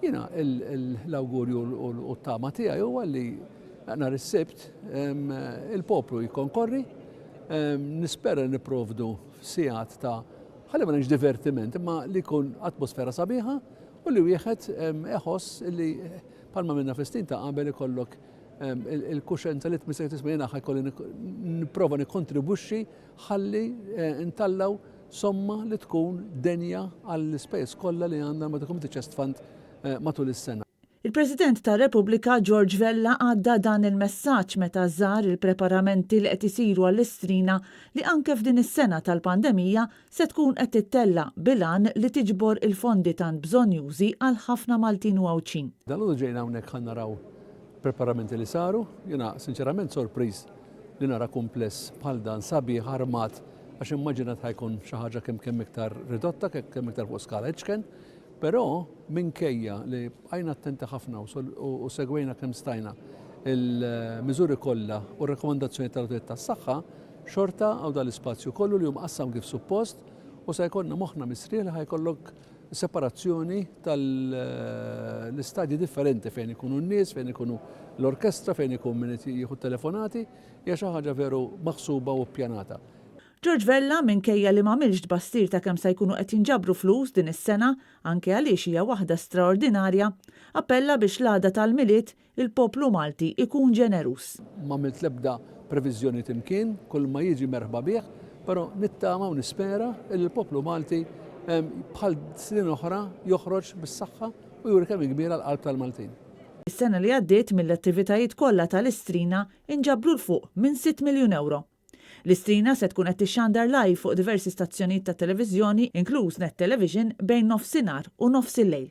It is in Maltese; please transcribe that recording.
Jiena l-awgurju u t-tama tiegħi huwa li nhar is-Sibt il-poplu jikkonkorri, nispera nipprovdu sigħat ta' ħalli ma ngħidx divertiment, imma li jkun atmosfera sabiħa u li wieħed iħoss li bħalma minna festin ta' qabel ikollok il-kuxenza li tmissek tisma' jiena ħajkolli nipprova nikkontribwixxi ħalli ntallaw somma li tkun denja għall-ispejjeż kollha li għandna ma' Community Chest Fund matul is-sena. Il-President tar-Repubblika George Vella għadda dan il-messaġġ meta żar il-preparamenti li qed isiru għall-istrina li anke f'din is-sena tal-pandemija se tkun qed tittella bilan li tiġbor il-fondi tant bżonjużi għal ħafna Maltin u Għawċin. Dalgħodu ġejna hawnhekk ħan naraw preparamenti li saru, jiena sinċerament sorpriż li nara kumpless bħal dan sabiħ armat għax immaġinat ħajkun xi ħaġa kemm iktar ridotta, kemm iktar fuq skala ħeċken. Però minkejja li għajna attenti ħafna u segwejna kemm stajna il-miżuri kollha u r-rekomandazzjoni tal-Awtorità tas-Saħħa, xorta għaw dal-ispazju kollu li qassam kif suppost u se jkollna moħħna misriħ li ħajkollok separazzjoni tal-istadji differenti fejn ikunu n-nies, fejn ikunu l-orkestra, fejn ikun min jieħu telefonati, hija xi ħaġa veru maħsuba u ppjanata. George Vella minkejja li m'għamilx tbassir ta' kemm se jkunu qed jinġabru flus din is-sena anke għaliex hija waħda straordinarja, appella biex l-għada tal-miliet il-poplu Malti ikun ġenerus. M'għamilt l-ebda previżjoni timkien, kull ma jiġi merħba bih, però nittama u nispera li l-poplu Malti bħal snin oħra joħroġ bis-saħħa u juri kemm kbira l-qalb tal-Maltin. Is-sena li għaddiet mill-attivitajiet kollha tal-istrina inġabru l-fuq minn 6 miljun euro. L-istrina se tkun qed tixxandar live fuq diversi stazzjonijiet ta' televiżjoni, inkluż Net Television, bejn nofsinhar u nofs il-lejl.